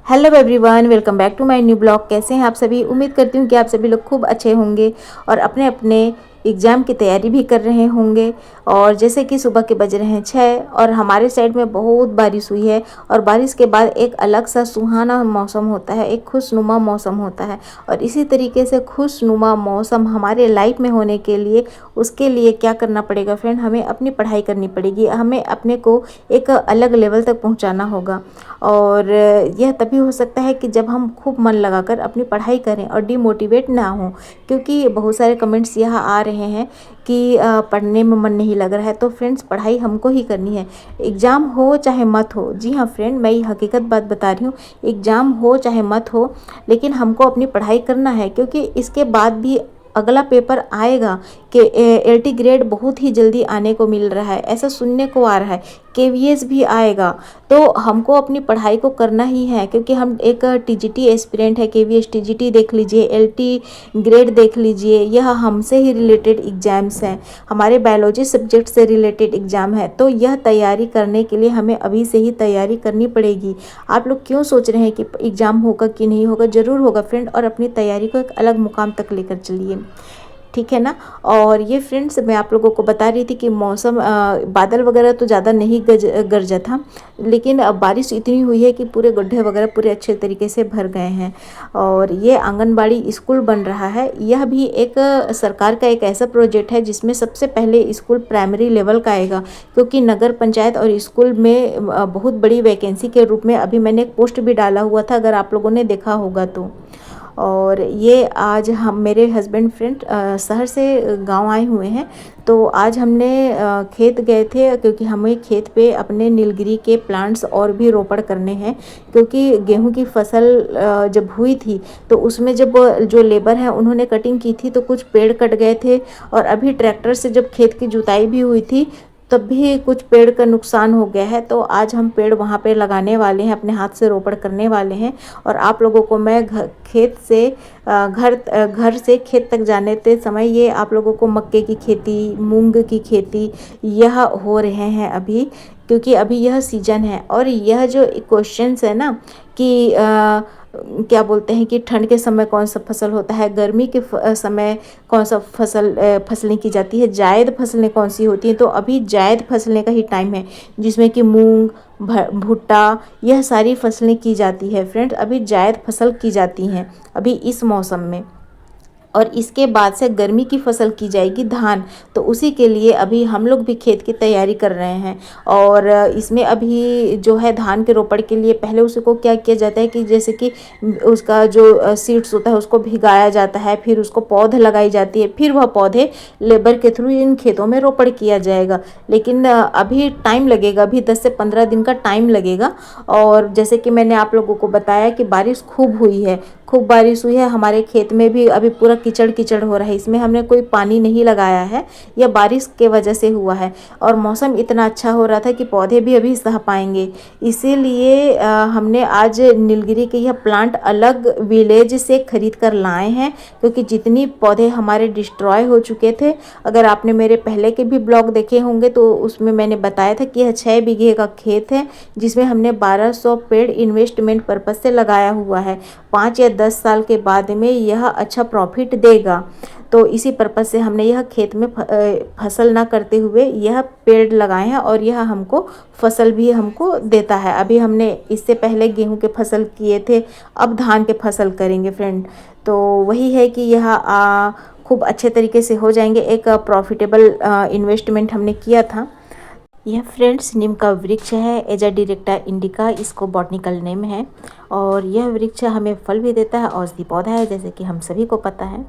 Hello everyone, welcome back to my new blog. कैसे हैं आप सभी? उम्मीद करती हूँ कि आप सभी लोग खूब अच्छे होंगे और अपने अपने एग्ज़ाम की तैयारी भी कर रहे होंगे। और जैसे कि सुबह के बज रहे हैं 6 और हमारे साइड में बहुत बारिश हुई है और बारिश के बाद एक अलग सा सुहाना मौसम होता है, एक खुशनुमा मौसम होता है। और इसी तरीके से खुशनुमा मौसम हमारे लाइफ में होने के लिए उसके लिए क्या करना पड़ेगा फ्रेंड? हमें अपनी पढ़ाई करनी पड़ेगी, हमें अपने को एक अलग लेवल तक पहुँचाना होगा। और यह तभी हो सकता है कि जब हम खूब मन लगाकर अपनी पढ़ाई करें और डिमोटिवेट ना हो। क्योंकि बहुत सारे कमेंट्स यहाँ आ रहे हैं कि पढ़ने में मन नहीं लग रहा है। तो फ्रेंड्स, पढ़ाई हमको ही करनी है, एग्ज़ाम हो चाहे मत हो। जी हाँ फ्रेंड, मैं ये हकीकत बात बता रही हूँ, एग्ज़ाम हो चाहे मत हो, लेकिन हमको अपनी पढ़ाई करना है। क्योंकि इसके बाद भी अगला पेपर आएगा कि एलटी ग्रेड बहुत ही जल्दी आने को मिल रहा है, ऐसा सुनने को आ रहा है। केवीएस भी आएगा, तो हमको अपनी पढ़ाई को करना ही है। क्योंकि हम एक टीजीटी एस्पिरेंट है, केवीएस टीजीटी देख लीजिए, एलटी ग्रेड देख लीजिए, यह हमसे ही रिलेटेड एग्ज़ाम्स हैं, हमारे बायोलॉजी सब्जेक्ट से रिलेटेड एग्ज़ाम है। तो यह तैयारी करने के लिए हमें अभी से ही तैयारी करनी पड़ेगी। आप लोग क्यों सोच रहे हैं कि एग्ज़ाम होगा कि नहीं होगा? ज़रूर होगा फ्रेंड, और अपनी तैयारी को एक अलग मुकाम तक लेकर चलिए, ठीक है ना। और ये फ्रेंड्स, मैं आप लोगों को बता रही थी कि मौसम बादल वगैरह तो ज़्यादा नहीं गरजा था, लेकिन बारिश इतनी हुई है कि पूरे गड्ढे वगैरह पूरे अच्छे तरीके से भर गए हैं। और ये आंगनबाड़ी स्कूल बन रहा है, यह भी एक सरकार का एक ऐसा प्रोजेक्ट है जिसमें सबसे पहले स्कूल प्राइमरी लेवल का आएगा। क्योंकि नगर पंचायत और स्कूल में बहुत बड़ी वैकेंसी के रूप में अभी मैंने एक पोस्ट भी डाला हुआ था, अगर आप लोगों ने देखा होगा तो। और ये आज हम मेरे हस्बैंड फ्रेंड शहर से गांव आए हुए हैं। तो आज हमने खेत गए थे, क्योंकि हमें खेत पे अपने नीलगिरी के प्लांट्स और भी रोपण करने हैं। क्योंकि गेहूं की फसल जब हुई थी तो उसमें जब जो लेबर हैं उन्होंने कटिंग की थी तो कुछ पेड़ कट गए थे। और अभी ट्रैक्टर से जब खेत की जुताई भी हुई थी तब भी कुछ पेड़ का नुकसान हो गया है। तो आज हम पेड़ वहाँ पे लगाने वाले हैं, अपने हाथ से रोपण करने वाले हैं। और आप लोगों को मैं खेत से घर से खेत तक जाने ते समय ये आप लोगों को मक्के की खेती, मूंग की खेती यह हो रहे हैं अभी। क्योंकि अभी यह सीजन है। और यह जो क्वेश्चंस है ना कि क्या बोलते हैं कि ठंड के समय कौन सा फसल होता है, गर्मी के समय कौन सा फसलें की जाती है, जायद फसलें कौन सी होती हैं। तो अभी जायद फसलें का ही टाइम है, जिसमें कि मूंग, भुट्टा, यह सारी फसलें की जाती है फ्रेंड। अभी जायद फसल की जाती हैं अभी इस मौसम में। और इसके बाद से गर्मी की फसल की जाएगी धान। तो उसी के लिए अभी हम लोग भी खेत की तैयारी कर रहे हैं। और इसमें अभी जो है धान के रोपण के लिए पहले उसको क्या किया जाता है कि जैसे कि उसका जो सीड्स होता है उसको भिगाया जाता है, फिर उसको पौध लगाई जाती है, फिर वह पौधे लेबर के थ्रू इन खेतों में रोपण किया जाएगा। लेकिन अभी टाइम लगेगा, अभी 10 से 15 दिन का टाइम लगेगा। और जैसे कि मैंने आप लोगों को बताया कि बारिश खूब हुई है, खूब बारिश हुई है। हमारे खेत में भी अभी पूरा कीचड़ कीचड़ हो रहा है, इसमें हमने कोई पानी नहीं लगाया है, यह बारिश के वजह से हुआ है। और मौसम इतना अच्छा हो रहा था कि पौधे भी अभी सह पाएंगे। इसीलिए हमने आज नीलगिरी के यह प्लांट अलग विलेज से खरीद कर लाए हैं। क्योंकि जितनी पौधे हमारे डिस्ट्रॉय हो चुके थे, अगर आपने मेरे पहले के भी ब्लॉग देखे होंगे तो उसमें मैंने बताया था कि यह 6 बीघे का खेत है, जिसमें हमने 1200 पेड़ इन्वेस्टमेंट पर्पज से लगाया हुआ है। 5 या 10 साल के बाद में यह अच्छा प्रॉफिट देगा। तो इसी पर्पज़ से हमने यह खेत में फसल ना करते हुए यह पेड़ लगाए हैं और यह हमको फसल भी हमको देता है। अभी हमने इससे पहले गेहूं के फसल किए थे, अब धान के फसल करेंगे फ्रेंड। तो वही है कि यह खूब अच्छे तरीके से हो जाएंगे। एक प्रॉफिटेबल इन्वेस्टमेंट हमने किया था। यह फ्रेंड्स नीम का वृक्ष है, एजा डायरेक्टा इंडिका इसको बॉटनिकल नेम है। और यह वृक्ष हमें फल भी देता है, औषधि पौधा है, जैसे कि हम सभी को पता है।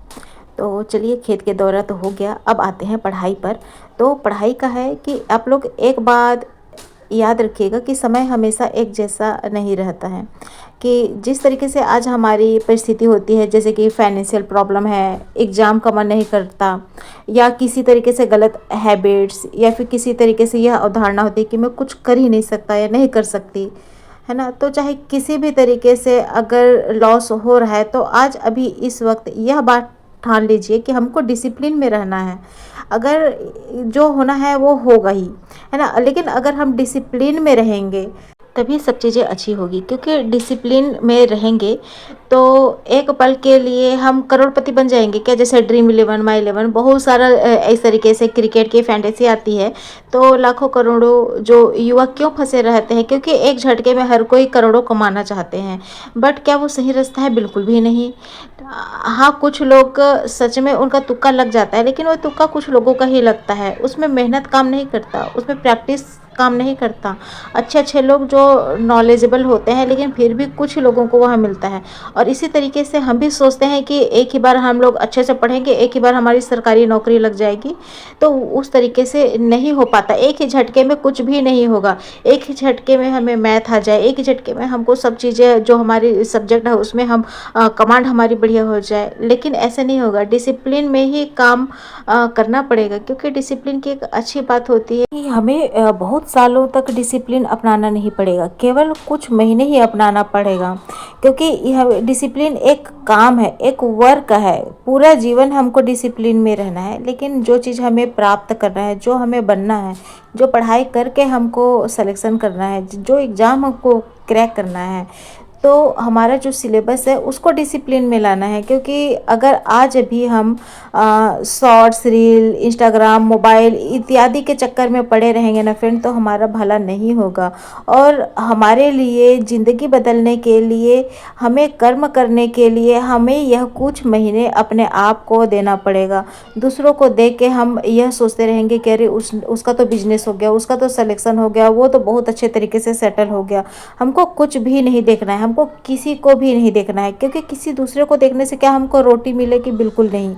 तो चलिए, खेत के दौरा तो हो गया, अब आते हैं पढ़ाई पर। तो पढ़ाई का है कि आप लोग एक बात याद रखिएगा कि समय हमेशा एक जैसा नहीं रहता है। कि जिस तरीके से आज हमारी परिस्थिति होती है, जैसे कि फाइनेंशियल प्रॉब्लम है, एग्ज़ाम का मन नहीं करता, या किसी तरीके से गलत हैबिट्स, या फिर किसी तरीके से यह अवधारणा होती है कि मैं कुछ कर ही नहीं सकता या नहीं कर सकती, है ना। तो चाहे किसी भी तरीके से अगर लॉस हो रहा है तो आज अभी इस वक्त यह बात ठान लीजिए कि हमको डिसिप्लिन में रहना है। अगर जो होना है वो होगा ही, है ना। लेकिन अगर हम डिसिप्लिन में रहेंगे तभी सब चीज़ें अच्छी होगी, क्योंकि डिसिप्लिन में रहेंगे तो एक पल के लिए हम करोड़पति बन जाएंगे क्या। जैसे ड्रीम इलेवन, माई इलेवन, बहुत सारा इस तरीके से क्रिकेट की फैंटेसी आती है। तो लाखों करोड़ों जो युवा क्यों फंसे रहते हैं, क्योंकि एक झटके में हर कोई करोड़ों कमाना चाहते हैं। बट क्या वो सही रास्ता है? बिल्कुल भी नहीं। हाँ, कुछ लोग सच में उनका तुक्का लग जाता है, लेकिन वो तुक्का कुछ लोगों का ही लगता है, उसमें मेहनत काम नहीं करता, उसमें प्रैक्टिस काम नहीं करता। अच्छे अच्छे लोग जो नॉलेजेबल होते हैं, लेकिन फिर भी कुछ लोगों को वहाँ मिलता है। और इसी तरीके से हम भी सोचते हैं कि एक ही बार हम लोग अच्छे से पढ़ेंगे, एक ही बार हमारी सरकारी नौकरी लग जाएगी, तो उस तरीके से नहीं हो पाता। एक ही झटके में कुछ भी नहीं होगा। एक ही झटके में हमें मैथ आ जाए, एक ही झटके में हमको सब चीज़ें जो हमारी सब्जेक्ट है उसमें हम कमांड हमारी बढ़िया हो जाए, लेकिन ऐसे नहीं होगा। डिसिप्लिन में ही काम करना पड़ेगा, क्योंकि डिसिप्लिन की एक अच्छी बात होती है कि हमें बहुत सालों तक डिसिप्लिन अपनाना नहीं पड़ेगा, केवल कुछ महीने ही अपनाना पड़ेगा। क्योंकि यह डिसिप्लिन एक काम है, एक वर्क है। पूरा जीवन हमको डिसिप्लिन में रहना है, लेकिन जो चीज़ हमें प्राप्त करना है, जो हमें बनना है, जो पढ़ाई करके हमको सिलेक्शन करना है, जो एग्ज़ाम हमको क्रैक करना है, तो हमारा जो सिलेबस है उसको डिसिप्लिन में लाना है। क्योंकि अगर आज भी हम शॉर्ट्स, रील, इंस्टाग्राम, मोबाइल इत्यादि के चक्कर में पड़े रहेंगे ना फ्रेंड, तो हमारा भला नहीं होगा। और हमारे लिए ज़िंदगी बदलने के लिए, हमें कर्म करने के लिए, हमें यह कुछ महीने अपने आप को देना पड़ेगा। दूसरों को देख के हम यह सोचते रहेंगे कि अरे उसका तो बिजनेस हो गया, उसका तो सिलेक्शन हो गया, वो तो बहुत अच्छे तरीके से सेटल हो गया। हमको कुछ भी नहीं देखना है, हमको किसी को भी नहीं देखना है, क्योंकि किसी दूसरे को देखने से क्या हमको रोटी मिलेगी? बिल्कुल नहीं।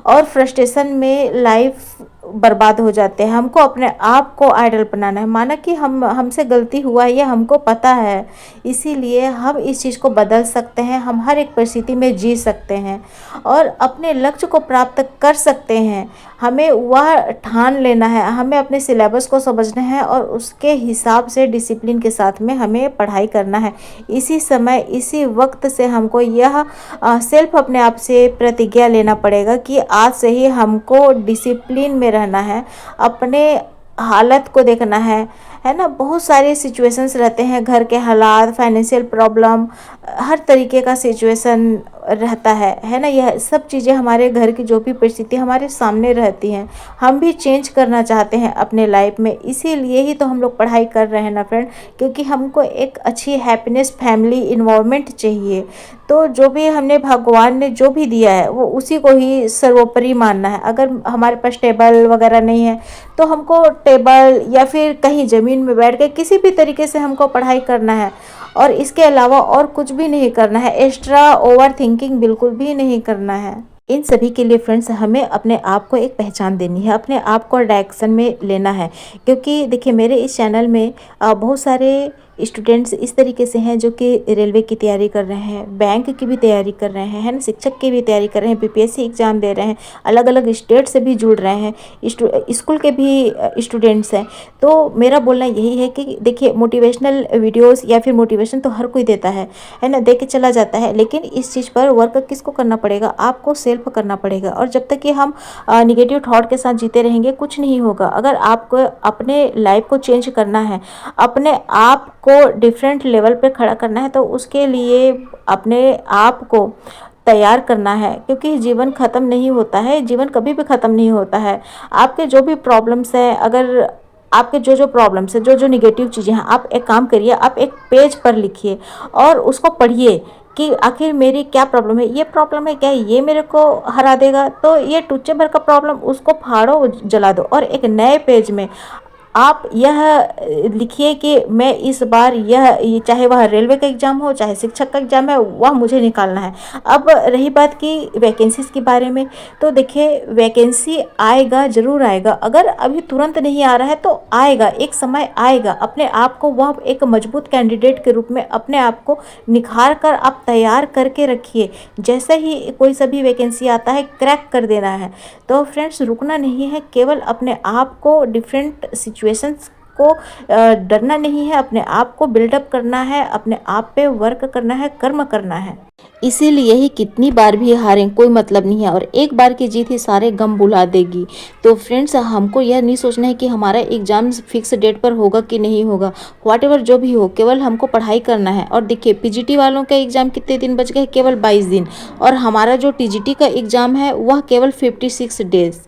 और फ्रस्ट्रेशन में लाइफ बर्बाद हो जाते हैं। हमको अपने आप को आइडल बनाना है, माना कि हमसे गलती हुआ है, ये हमको पता है, इसीलिए हम इस चीज़ को बदल सकते हैं। हम हर एक परिस्थिति में जी सकते हैं और अपने लक्ष्य को प्राप्त कर सकते हैं। हमें वह ठान लेना है, हमें अपने सिलेबस को समझना है और उसके हिसाब से डिसिप्लिन के साथ में हमें पढ़ाई करना है। इसी समय, इसी वक्त से हमको यह सेल्फ अपने आप से प्रतिज्ञा लेना पड़ेगा कि आज से ही हमको डिसिप्लिन में रहना है, अपने हालत को देखना है ना। बहुत सारे सिचुएशंस रहते हैं, घर के हालात, फाइनेंशियल प्रॉब्लम, हर तरीके का सिचुएशन रहता है ना। यह सब चीज़ें, हमारे घर की जो भी परिस्थिति हमारे सामने रहती हैं, हम भी चेंज करना चाहते हैं अपने लाइफ में। इसीलिए ही तो हम लोग पढ़ाई कर रहे हैं ना फ्रेंड, क्योंकि हमको एक अच्छी हैप्पीनेस फैमिली इन्वायरमेंट चाहिए। तो जो भी हमने, भगवान ने जो भी दिया है, वो उसी को ही सर्वोपरि मानना है। अगर हमारे पास टेबल वगैरह नहीं है, तो हमको टेबल या फिर कहीं ज़मीन में बैठ के किसी भी तरीके से हमको पढ़ाई करना है, और इसके अलावा और कुछ भी नहीं करना है। एक्स्ट्रा ओवर थिंकिंग बिल्कुल भी नहीं करना है। इन सभी के लिए फ्रेंड्स, हमें अपने आप को एक पहचान देनी है, अपने आप को डायरेक्शन में लेना है। क्योंकि देखिए, मेरे इस चैनल में बहुत सारे स्टूडेंट्स इस तरीके से हैं जो कि रेलवे की तैयारी कर रहे हैं, बैंक की भी तैयारी कर रहे हैं, है ना, शिक्षक की भी तैयारी कर रहे हैं, बीपीएससी एग्ज़ाम दे रहे हैं, अलग अलग स्टेट से भी जुड़ रहे हैं, स्कूल के भी स्टूडेंट्स हैं। तो मेरा बोलना यही है कि देखिए, मोटिवेशनल वीडियोस या फिर मोटिवेशन तो हर कोई देता है ना, दे के चला जाता है, लेकिन इस चीज़ पर वर्क किसको करना पड़ेगा? आपको सेल्फ करना पड़ेगा। और जब तक कि हम निगेटिव थॉट के साथ जीते रहेंगे, कुछ नहीं होगा। अगर आपको अपने लाइफ को चेंज करना है, अपने आप को डिफरेंट लेवल पे खड़ा करना है, तो उसके लिए अपने आप को तैयार करना है। क्योंकि जीवन ख़त्म नहीं होता है, जीवन कभी भी ख़त्म नहीं होता है। आपके जो भी प्रॉब्लम्स हैं, अगर आपके जो प्रॉब्लम्स है, जो निगेटिव चीज़ें हैं, आप एक काम करिए, आप एक पेज पर लिखिए और उसको पढ़िए कि आखिर मेरी क्या प्रॉब्लम है। ये प्रॉब्लम है क्या, ये मेरे को हरा देगा? तो ये टुच्चे भर का प्रॉब्लम, उसको फाड़ो, जला दो, और एक नए पेज में आप यह लिखिए कि मैं इस बार ये चाहे वह रेलवे का एग्ज़ाम हो, चाहे शिक्षक का एग्ज़ाम है, वह मुझे निकालना है। अब रही बात की वैकेंसीज़ के बारे में, तो देखिए, वैकेंसी आएगा, ज़रूर आएगा। अगर अभी तुरंत नहीं आ रहा है तो आएगा, एक समय आएगा। अपने आप को वह एक मजबूत कैंडिडेट के रूप में अपने आप को निखार कर आप तैयार करके रखिए। जैसे ही कोई सा भी वैकेंसी आता है, क्रैक कर देना है। तो फ्रेंड्स, रुकना नहीं है, केवल अपने आप को डिफरेंट सिचुएशंस आपको डरना नहीं है, अपने आप को बिल्डअप करना है, अपने आप पे वर्क करना है, कर्म करना है। इसीलिए ही कितनी बार भी हारें कोई मतलब नहीं है, और एक बार की जीत ही सारे गम भुला देगी। तो फ्रेंड्स, हमको यह नहीं सोचना है कि हमारा एग्जाम फिक्स डेट पर होगा कि नहीं होगा, व्हाटएवर जो भी हो, केवल हमको पढ़ाई करना है। और देखिए, पीजीटी वालों का एग्जाम कितने दिन बच गए, केवल 22 दिन, और हमारा जो टीजीटी का एग्जाम है वह केवल 56 डेज।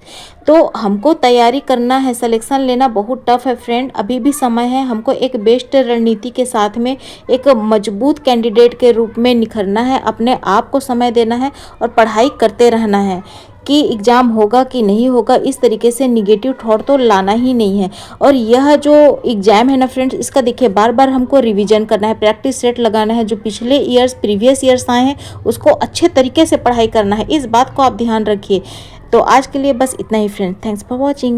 तो हमको तैयारी करना है, सिलेक्शन लेना बहुत टफ है फ्रेंड, अभी भी समय है। हमको एक बेस्ट रणनीति के साथ में एक मजबूत कैंडिडेट के रूप में निखरना है, अपने आप को समय देना है और पढ़ाई करते रहना है कि एग्ज़ाम होगा कि नहीं होगा, इस तरीके से निगेटिव थॉट तो लाना ही नहीं है। और यह जो एग्ज़ाम है ना फ्रेंड्स, इसका देखिए बार बार हमको रिवीजन करना है, प्रैक्टिस सेट लगाना है, जो पिछले ईयर्स प्रीवियस ईयर्स आए हैं उसको अच्छे तरीके से पढ़ाई करना है, इस बात को आप ध्यान रखिए। तो आज के लिए बस इतना ही फ्रेंड्स, थैंक्स फॉर वॉचिंग।